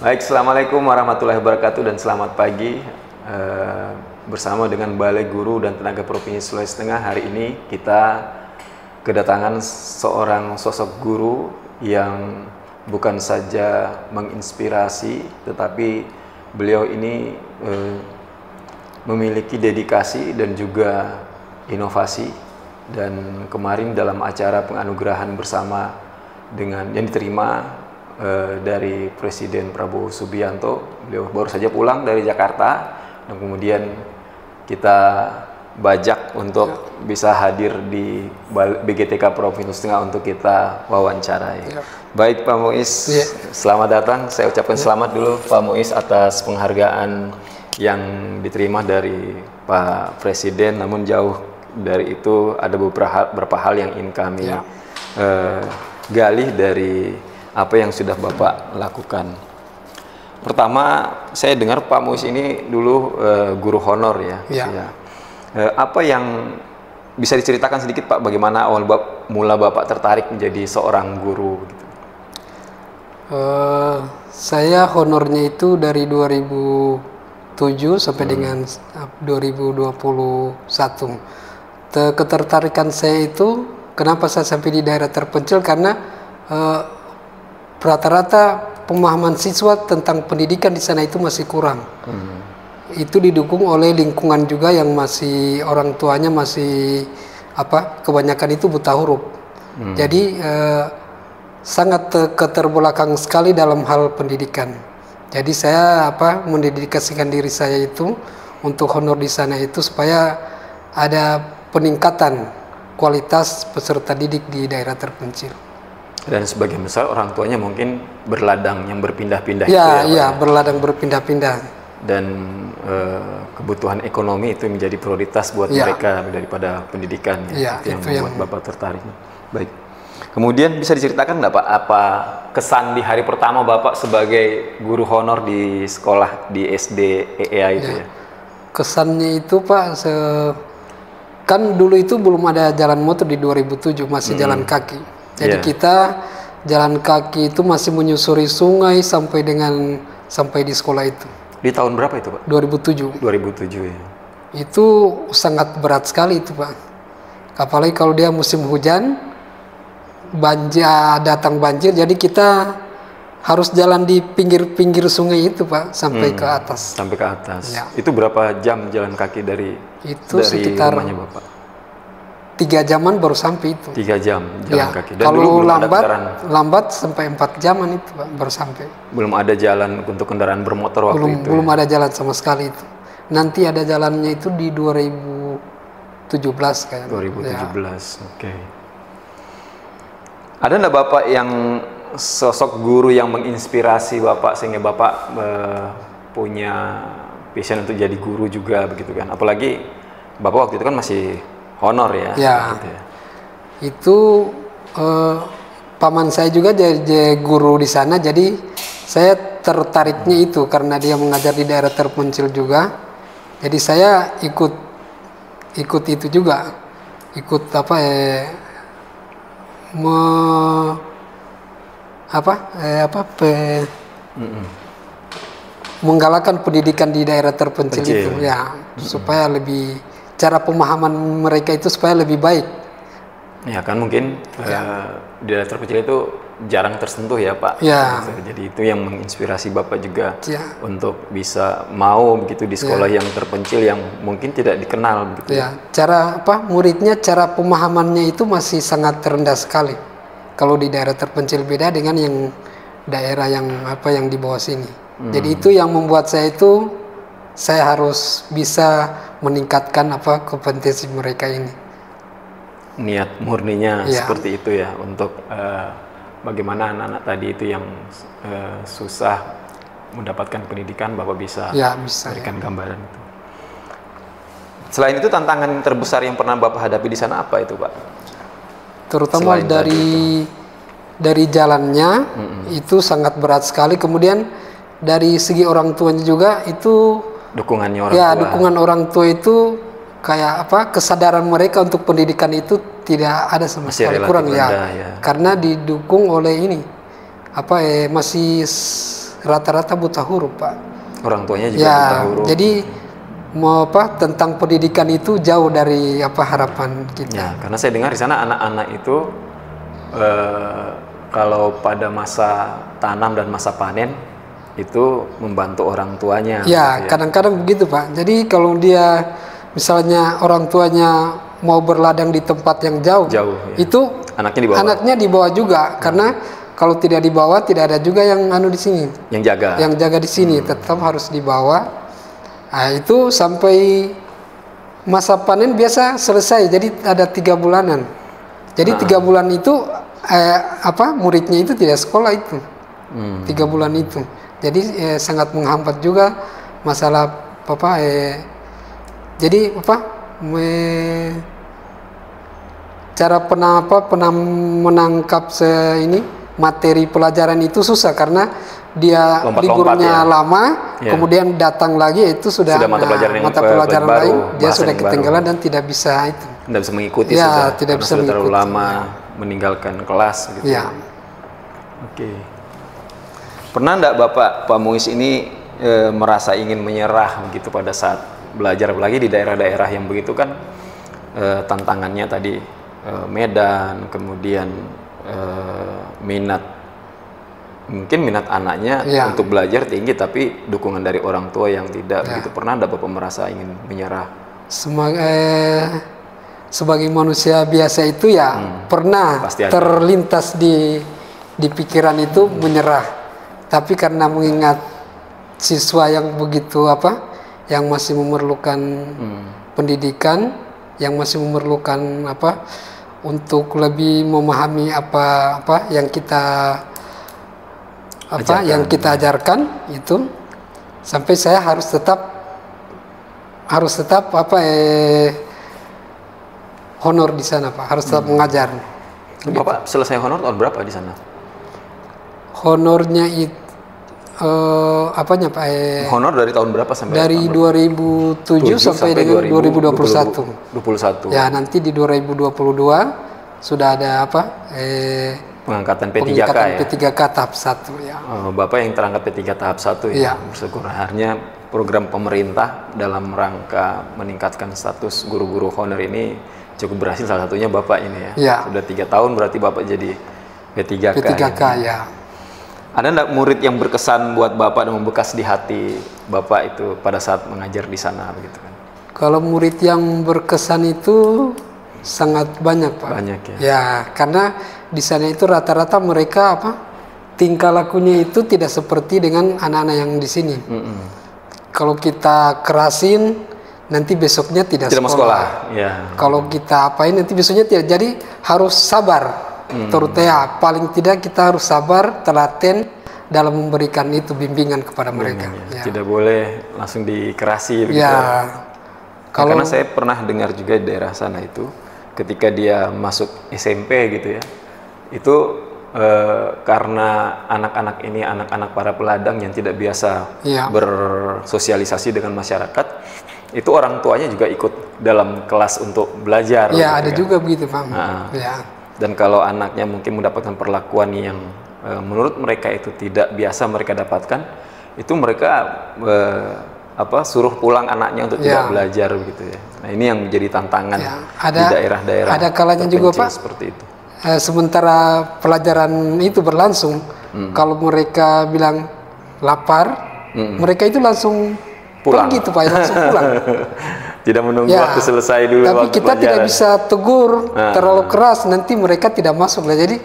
Baik, Assalamualaikum warahmatullahi wabarakatuh dan selamat pagi. Bersama dengan Balai Guru dan Tenaga Provinsi Sulawesi Tengah, hari ini kita kedatangan seorang sosok guru yang bukan saja menginspirasi, tetapi beliau ini memiliki dedikasi dan juga inovasi. Dan kemarin dalam acara penganugerahan bersama dengan yang diterima dari Presiden Prabowo Subianto, beliau baru saja pulang dari Jakarta dan kemudian kita bajak untuk bisa hadir di BGTK Provinsi Tengah untuk kita wawancarai. Baik Pak Muiz, selamat datang. Saya ucapkan selamat dulu Pak Muiz atas penghargaan yang diterima dari Pak Presiden. Namun jauh dari itu ada beberapa hal yang ingin kami gali dari apa yang sudah Bapak lakukan. Pertama, saya dengar Pak Muiz ini dulu guru honor ya. Apa yang bisa diceritakan sedikit Pak, bagaimana awal mula Bapak tertarik menjadi seorang guru? Gitu. Saya honornya itu dari 2007 sampai dengan 2021. Ketertarikan saya itu, kenapa saya sampai di daerah terpencil, karena rata-rata pemahaman siswa tentang pendidikan di sana itu masih kurang. Itu didukung oleh lingkungan juga yang masih orang tuanya masih kebanyakan itu buta huruf. Jadi sangat keterbelakang sekali dalam hal pendidikan. Jadi saya mendedikasikan diri saya itu untuk honor di sana itu supaya ada peningkatan kualitas peserta didik di daerah terpencil. Dan sebagian besar orang tuanya mungkin berladang yang berpindah-pindah. Berladang berpindah-pindah. Dan kebutuhan ekonomi itu menjadi prioritas buat mereka daripada pendidikan. Itu yang membuat Bapak tertarik. Baik. Kemudian bisa diceritakan nggak Pak, apa kesan di hari pertama Bapak sebagai guru honor di sekolah di SD EEA itu ya? Kesannya itu Pak, kan dulu itu belum ada jalan motor di 2007, masih jalan kaki. Jadi kita jalan kaki itu masih menyusuri sungai sampai di sekolah itu. Di tahun berapa itu Pak? 2007. 2007 ya. Itu sangat berat sekali itu Pak. Apalagi kalau dia musim hujan, datang banjir, jadi kita harus jalan di pinggir-pinggir sungai itu Pak, sampai ke atas. Sampai ke atas. Ya. Itu berapa jam jalan kaki dari sekitar rumahnya Bapak? 3 jaman baru sampai itu. 3 jam jalan kaki. Dan kalau lambat sampai 4 jaman itu Pak, baru sampai. Belum ada jalan untuk kendaraan bermotor waktu itu? Belum ada jalan sama sekali itu. Nanti ada jalannya itu di 2017 kayaknya. 2017, oke. Ada nggak Bapak yang sosok guru yang menginspirasi Bapak sehingga Bapak punya passion untuk jadi guru juga begitu kan? Apalagi Bapak waktu itu kan masih honor ya. Gitu ya. Itu paman saya juga jadi guru di sana, jadi saya tertariknya itu karena dia mengajar di daerah terpencil juga. Jadi saya ikut itu juga, menggalakkan pendidikan di daerah terpencil itu supaya lebih, cara pemahaman mereka itu supaya lebih baik. Ya kan mungkin di daerah terpencil itu jarang tersentuh ya Pak. Jadi itu yang menginspirasi Bapak juga untuk bisa mau begitu di sekolah yang terpencil yang mungkin tidak dikenal begitu. Cara muridnya, cara pemahamannya itu masih sangat rendah sekali. Kalau di daerah terpencil beda dengan yang daerah yang di bawah sini. Jadi itu yang membuat saya harus bisa meningkatkan kompetensi mereka ini. Niat murninya seperti itu ya, untuk bagaimana anak-anak tadi itu yang susah mendapatkan pendidikan, Bapak bisa berikan gambaran itu. Selain itu, tantangan terbesar yang pernah Bapak hadapi di sana apa itu Pak? Terutama dari jalannya itu sangat berat sekali. Kemudian dari segi orang tuanya juga itu dukungannya orang tua. Dukungan orang tua itu kayak kesadaran mereka untuk pendidikan itu tidak ada sama sekali, kurang ya. Karena didukung oleh ini masih rata-rata buta huruf, Pak. Orang tuanya juga Ya, buta huruf. jadi mau apa tentang pendidikan itu jauh dari apa harapan kita. Ya, karena saya dengar di sana anak-anak itu kalau pada masa tanam dan masa panen itu membantu orang tuanya. Ya, kadang-kadang begitu, Pak. Jadi kalau dia misalnya orang tuanya mau berladang di tempat yang jauh, ya. itu anaknya dibawa juga, karena kalau tidak dibawa tidak ada juga yang di sini. Yang jaga di sini tetap harus dibawa. Nah, itu sampai masa panen biasa selesai. Jadi ada 3 bulanan. Jadi 3 bulan itu muridnya itu tidak sekolah itu. 3 bulan itu. Jadi sangat menghambat juga masalah jadi cara menangkap materi pelajaran itu susah karena dia liburnya lama, kemudian datang lagi itu sudah mata pelajaran lain, dia sudah ketinggalan dan tidak bisa mengikuti, tidak bisa mengikuti, terlalu lama meninggalkan kelas gitu. Ya. Oke. Pernah enggak Pak Muiz ini merasa ingin menyerah begitu pada saat belajar, apalagi di daerah-daerah yang begitu kan tantangannya tadi medan, kemudian minat anaknya untuk belajar tinggi, tapi dukungan dari orang tua yang tidak begitu. Pernah enggak Bapak merasa ingin menyerah? Sebagai manusia biasa itu pernah terlintas di pikiran itu menyerah, tapi karena mengingat siswa yang begitu yang masih memerlukan pendidikan, yang masih memerlukan untuk lebih memahami apa yang kita ajarkan itu, sampai saya harus tetap honor di sana, Pak. Harus tetap mengajar. Bapak selesai honor tahun berapa di sana? Honornya itu Pak? Honor dari tahun berapa sampai? Dari 2007 sampai dengan 2021. Ya, nanti di 2022 sudah ada pengangkatan P3K ya? P3K tahap 1 ya. Bapak yang terangkat P3 tahap 1 ya? Bersyukur. Akhirnya program pemerintah dalam rangka meningkatkan status guru-guru honor ini cukup berhasil, salah satunya Bapak ini ya. Sudah 3 tahun berarti Bapak jadi P3K ya. Ada enggak murid yang berkesan buat Bapak dan membekas di hati Bapak itu pada saat mengajar di sana begitu kan? Kalau murid yang berkesan itu sangat banyak, Pak. Banyak ya. Ya, karena di sana itu rata-rata mereka tingkah lakunya itu tidak seperti dengan anak-anak yang di sini. Kalau kita kerasin, nanti besoknya tidak sekolah. Ya. Kalau kita apain, nanti besoknya tidak. Jadi harus sabar. Terutama paling tidak kita harus sabar, telaten dalam memberikan itu bimbingan kepada mereka. Ya. Tidak boleh langsung dikerasi begitu. Ya. Karena saya pernah dengar juga di daerah sana itu, ketika dia masuk SMP gitu ya, itu karena anak-anak ini anak-anak para peladang yang tidak biasa bersosialisasi dengan masyarakat, itu orang tuanya juga ikut dalam kelas untuk belajar. Ya, ada juga begitu, Pak. Dan kalau anaknya mungkin mendapatkan perlakuan yang menurut mereka itu tidak biasa mereka dapatkan, itu mereka suruh pulang anaknya untuk tidak belajar begitu ya. Nah, ini yang menjadi tantangan di daerah-daerah. Ada kalanya juga, Pak, seperti itu. Sementara pelajaran itu berlangsung, kalau mereka bilang lapar, mereka itu langsung pulang gitu, Pak, langsung pulang. Tidak menunggu waktu selesai dulu. Tapi kita tidak bisa tegur terlalu keras, nanti mereka tidak masuk lah. Jadi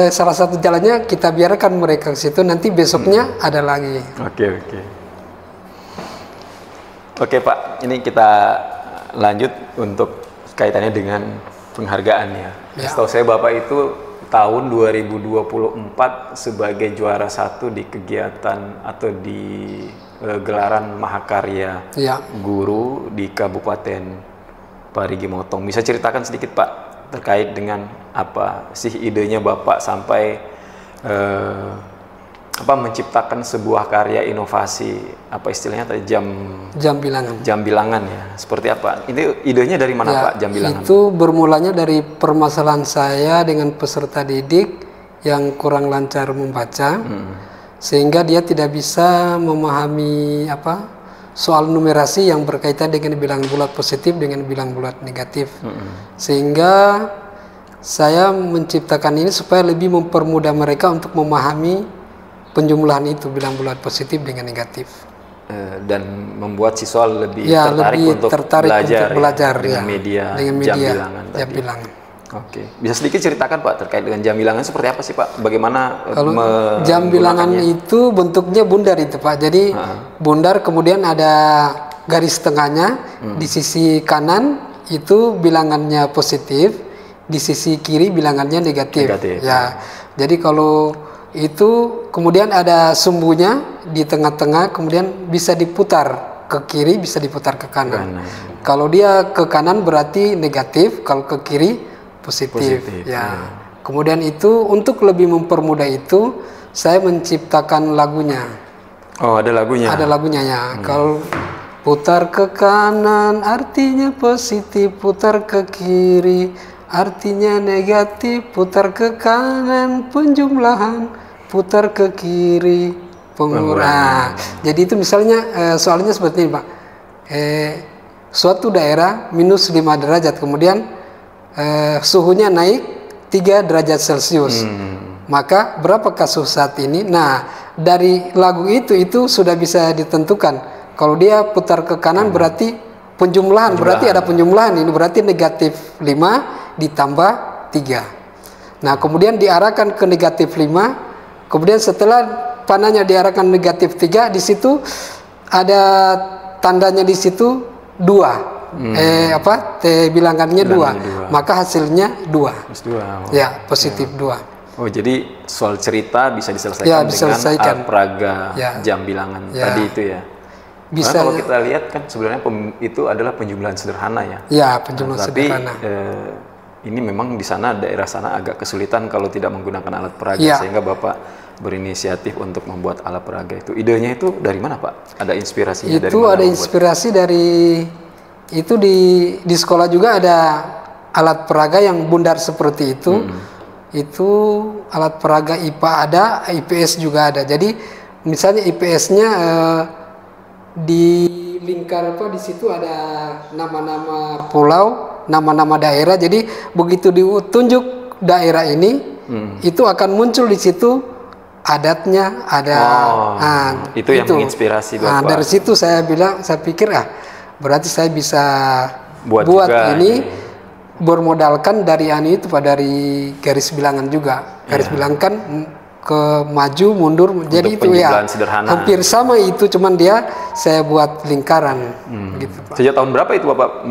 salah satu jalannya kita biarkan mereka ke situ, nanti besoknya ada lagi. Oke Pak, ini kita lanjut untuk kaitannya dengan penghargaan ya. Setahu saya Bapak itu tahun 2024 sebagai juara 1 di kegiatan atau di gelaran Mahakarya Guru di Kabupaten Parigi Motong. Bisa ceritakan sedikit Pak terkait dengan apa sih idenya Bapak sampai menciptakan sebuah karya inovasi, apa istilahnya tadi, jam bilangan ya, seperti apa? Ini idenya dari mana Pak, jam bilangan? Itu bermulanya dari permasalahan saya dengan peserta didik yang kurang lancar membaca. sehingga dia tidak bisa memahami soal numerasi yang berkaitan dengan bilangan bulat positif dengan bilangan bulat negatif. Sehingga saya menciptakan ini supaya lebih mempermudah mereka untuk memahami penjumlahan itu bilangan bulat positif dengan negatif. Dan membuat siswa lebih tertarik untuk belajar dengan media jam bilangan. Oke, bisa sedikit ceritakan Pak terkait dengan jam bilangan seperti apa sih Pak? Bagaimana kalau jam bilangan itu bentuknya bundar itu Pak. Jadi bundar kemudian ada garis tengahnya. Di sisi kanan itu bilangannya positif, di sisi kiri bilangannya negatif. Ya. Jadi kalau itu kemudian ada sumbunya di tengah-tengah, kemudian bisa diputar ke kiri, bisa diputar ke kanan. Kalau dia ke kanan berarti negatif, kalau ke kiri positif. Ya. Kemudian itu untuk lebih mempermudah itu saya menciptakan lagunya. Oh, ada lagunya. Ada lagunya ya. Kalau putar ke kanan artinya positif, putar ke kiri artinya negatif, putar ke kanan penjumlahan, putar ke kiri pengurangan. Jadi itu misalnya soalnya seperti ini Pak. Suatu daerah minus 5 derajat, kemudian suhunya naik 3 derajat Celcius. Maka berapakah suhu saat ini? Nah, dari lagu itu sudah bisa ditentukan. Kalau dia putar ke kanan berarti penjumlahan, berarti ada penjumlahan. Ini berarti negatif 5 ditambah 3. Nah, kemudian diarahkan ke negatif 5. Kemudian setelah panahnya diarahkan negatif 3, di situ ada tandanya di situ 2. Bilangannya 2. Maka hasilnya 2. Ya, positif 2. Oh, jadi soal cerita bisa diselesaikan dengan alat peraga jam bilangan tadi itu ya. Bisa. Kalau kita lihat kan sebenarnya itu adalah penjumlahan sederhana ya. Ya, penjumlahan sederhana. Ini memang di sana daerah sana agak kesulitan kalau tidak menggunakan alat peraga, sehingga Bapak berinisiatif untuk membuat alat peraga itu. Idenya itu dari mana Pak? Ada inspirasinya dari mana? Itu ada inspirasi dari itu di sekolah juga ada alat peraga yang bundar seperti itu. Itu alat peraga IPA ada, IPS juga ada. Jadi misalnya IPS-nya di lingkar di situ ada nama-nama pulau, nama-nama daerah. Jadi begitu ditunjuk daerah ini, itu akan muncul di situ adatnya ada. Itu yang menginspirasi Bapak. Dari situ saya pikir berarti saya bisa buat ini bermodalkan dari itu dari garis bilangan juga. Garis bilangan kan ke maju mundur, jadi itu sederhana. Hampir sama itu, cuman dia saya buat lingkaran gitu Pak. Sejak tahun berapa itu Bapak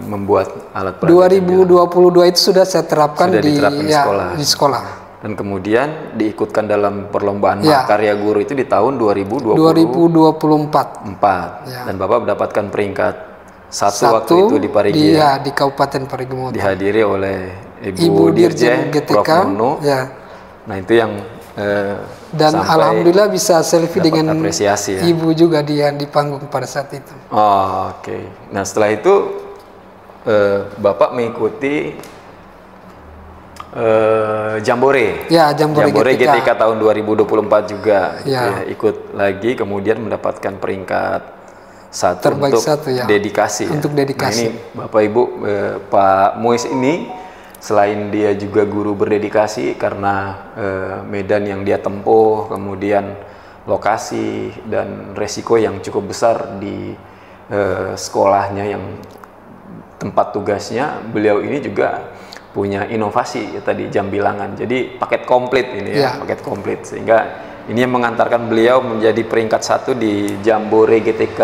membuat alat peraga? 2022 itu sudah saya terapkan di sekolah. Dan kemudian diikutkan dalam perlombaan karya guru itu di tahun 2024. Dan Bapak mendapatkan peringkat 1 waktu itu di Parigi. Di Kabupaten Parigi Motong. Dihadiri oleh Ibu Dirjen GTK. Prof. Nuno. Nah, itu yang dan alhamdulillah bisa selfie dengan apresiasi, Ibu juga di panggung pada saat itu. Oke. Nah, setelah itu Bapak mengikuti Jambore. Jambore GTK tahun 2024 juga. Ikut lagi, kemudian mendapatkan peringkat 1 terbaik untuk dedikasi. Untuk dedikasi. Nah, ini Bapak Ibu, Pak Muiz ini selain dia juga guru berdedikasi karena medan yang dia tempuh, kemudian lokasi dan resiko yang cukup besar di sekolahnya yang tempat tugasnya, beliau ini juga punya inovasi tadi jam bilangan. Jadi paket komplit ini paket komplit, sehingga ini yang mengantarkan beliau menjadi peringkat 1 di Jambore GTK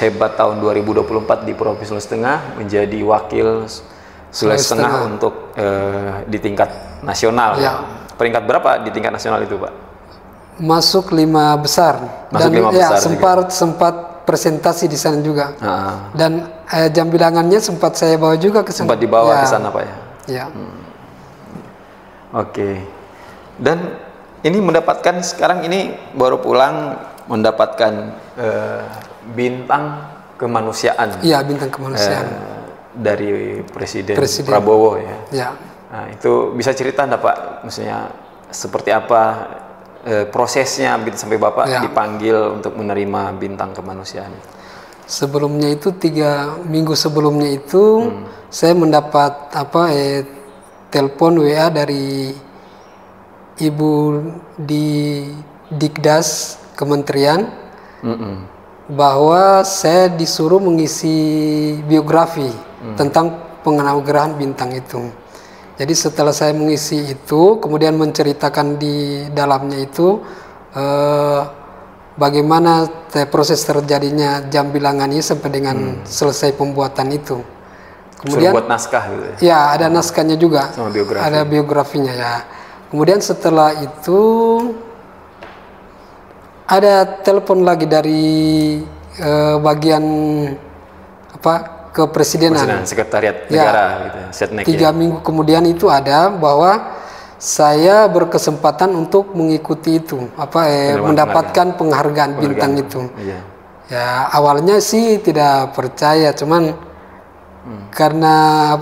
Hebat tahun 2024 di Provinsi Sulawesi Tengah, menjadi wakil Sulawesi Tengah untuk di tingkat nasional. Peringkat berapa di tingkat nasional itu Pak? Masuk 5 besar. Masuk 5 besar. Sempat presentasi di sana juga. Dan jam bilangannya sempat saya bawa juga ke sana. Sempat dibawa ke sana Pak ya? Oke. Dan ini mendapatkan, sekarang ini baru pulang mendapatkan bintang kemanusiaan. Bintang kemanusiaan. Dari Presiden Prabowo ya. Ya. Nah, itu bisa cerita enggak Pak? Maksudnya seperti apa prosesnya begitu sampai Bapak dipanggil untuk menerima bintang kemanusiaan? Sebelumnya itu 3 minggu sebelumnya itu saya mendapat telepon WA dari ibu di Dikdas Kementerian bahwa saya disuruh mengisi biografi tentang penganugerahan bintang itu. Jadi setelah saya mengisi itu, kemudian menceritakan di dalamnya itu bagaimana proses terjadinya jam bilangannya sampai dengan selesai pembuatan itu. Kemudian buat naskah gitu ya? Ya, ada naskahnya juga. Sama biografi. Ada biografinya ya. Kemudian setelah itu ada telepon lagi dari bagian kepresidenan, sekretariat negara gitu, Setnek. 3 minggu kemudian itu ada bahwa saya berkesempatan untuk mengikuti itu, mendapatkan penghargaan bintang itu. Iya. Ya awalnya sih tidak percaya, cuman karena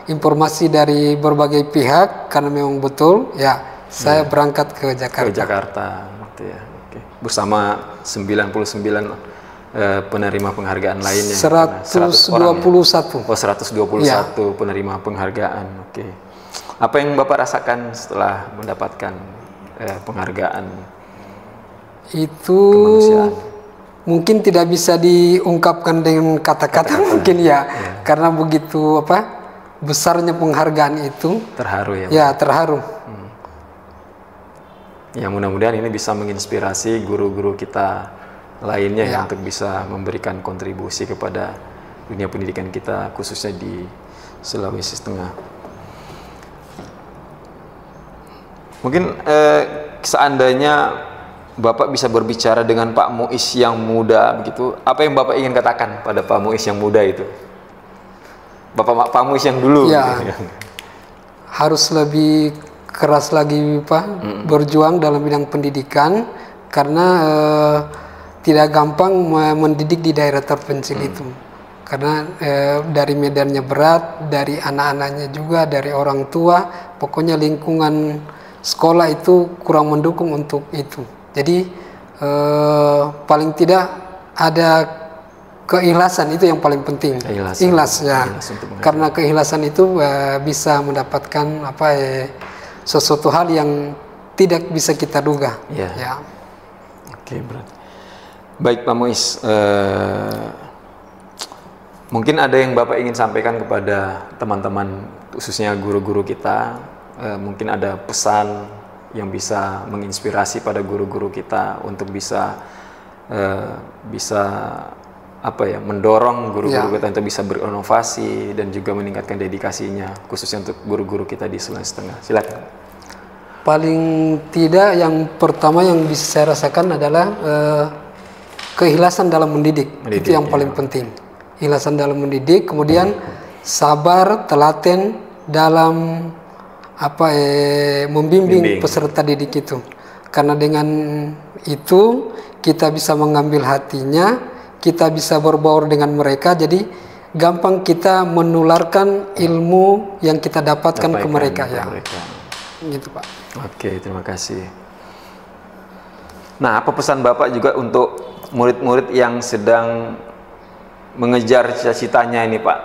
informasi dari berbagai pihak, karena memang betul, ya saya berangkat ke Jakarta. Ke Jakarta, gitu ya. Oke. Bersama 99 penerima penghargaan lainnya. 121. Oh, 121 penerima penghargaan. Oke. Apa yang Bapak rasakan setelah mendapatkan penghargaan itu? Kemanusiaan? Mungkin tidak bisa diungkapkan dengan kata-kata mungkin ya, karena begitu besarnya penghargaan itu. Terharu ya? Ya, terharu. Ya, mudah-mudahan ini bisa menginspirasi guru-guru kita lainnya ya, untuk bisa memberikan kontribusi kepada dunia pendidikan kita, khususnya di Sulawesi Tengah. Mungkin seandainya Bapak bisa berbicara dengan Pak Muiz yang muda begitu, apa yang Bapak ingin katakan pada Pak Muiz yang muda itu? Pak Muiz yang dulu. Ya, gitu. Harus lebih keras lagi berjuang dalam bidang pendidikan, karena tidak gampang mendidik di daerah terpencil itu, karena dari medannya berat, dari anak-anaknya juga, dari orang tua, pokoknya lingkungan sekolah itu kurang mendukung untuk itu. Jadi paling tidak ada keikhlasan, itu yang paling penting. Ikhlas ya, karena keikhlasan itu bisa mendapatkan sesuatu hal yang tidak bisa kita duga. Ya. Oke, berarti. Baik Pak Muiz, mungkin ada yang Bapak ingin sampaikan kepada teman-teman, khususnya guru-guru kita, mungkin ada pesan yang bisa menginspirasi pada guru-guru kita untuk bisa mendorong guru-guru kita untuk bisa berinovasi dan juga meningkatkan dedikasinya, khususnya untuk guru-guru kita di Sulawesi Tengah. Silakan. Paling tidak yang pertama yang bisa saya rasakan adalah keikhlasan dalam mendidik, itu yang paling penting. Ikhlasan dalam mendidik, kemudian sabar, telaten dalam membimbing peserta didik itu. Karena dengan itu kita bisa mengambil hatinya, kita bisa berbaur dengan mereka, jadi gampang kita menularkan ilmu yang kita dapatkan ke mereka ya. Gitu Pak. Oke, terima kasih. Nah, apa pesan Bapak juga untuk murid-murid yang sedang mengejar cita-citanya ini Pak?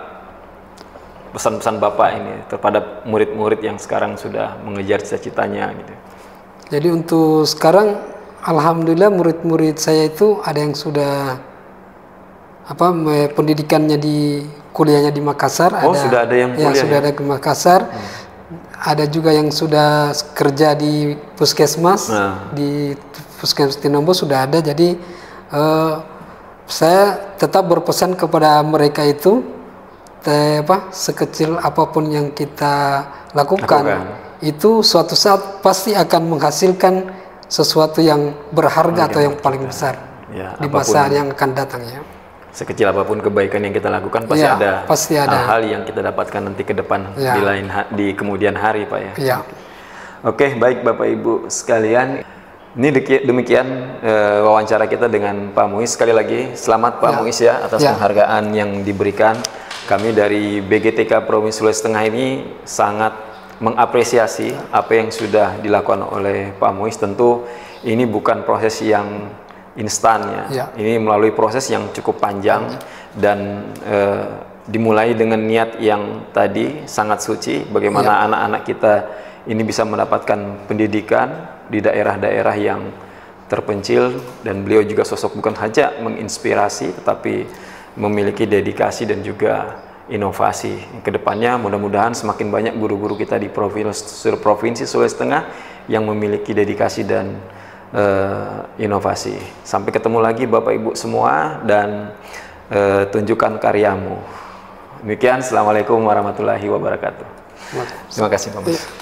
Pesan-pesan Bapak ini kepada murid-murid yang sekarang sudah mengejar cita-citanya gitu. Jadi untuk sekarang alhamdulillah murid-murid saya itu ada yang sudah pendidikannya di kuliahnya di Makassar. Sudah ada yang kuliah. Sudah ada ke Makassar. Ada juga yang sudah kerja di puskesmas, di puskesmas Tinombo sudah ada. Jadi saya tetap berpesan kepada mereka itu, sekecil apapun yang kita lakukan, itu suatu saat pasti akan menghasilkan sesuatu yang berharga atau yang paling besar di masa yang akan datang ya. Sekecil apapun kebaikan yang kita lakukan pasti ada hal-hal yang kita dapatkan nanti ke depan di kemudian hari Pak ya. Ya. Oke, baik Bapak Ibu sekalian. Ini demikian wawancara kita dengan Pak Muiz. Sekali lagi selamat Pak Muiz ya atas penghargaan yang diberikan. Kami dari BGTK Provinsi Sulawesi Tengah ini sangat mengapresiasi apa yang sudah dilakukan oleh Pak Muiz. Tentu ini bukan proses yang instan ya. Ini melalui proses yang cukup panjang dan dimulai dengan niat yang tadi sangat suci, bagaimana anak-anak kita ini bisa mendapatkan pendidikan di daerah-daerah yang terpencil, dan beliau juga sosok bukan hanya menginspirasi tetapi memiliki dedikasi dan juga inovasi. Kedepannya mudah-mudahan semakin banyak guru-guru kita di Provinsi Sulawesi Tengah yang memiliki dedikasi dan inovasi. Sampai ketemu lagi Bapak Ibu semua, dan tunjukkan karyamu. Demikian, Assalamualaikum warahmatullahi wabarakatuh. Terima kasih Pak Mas.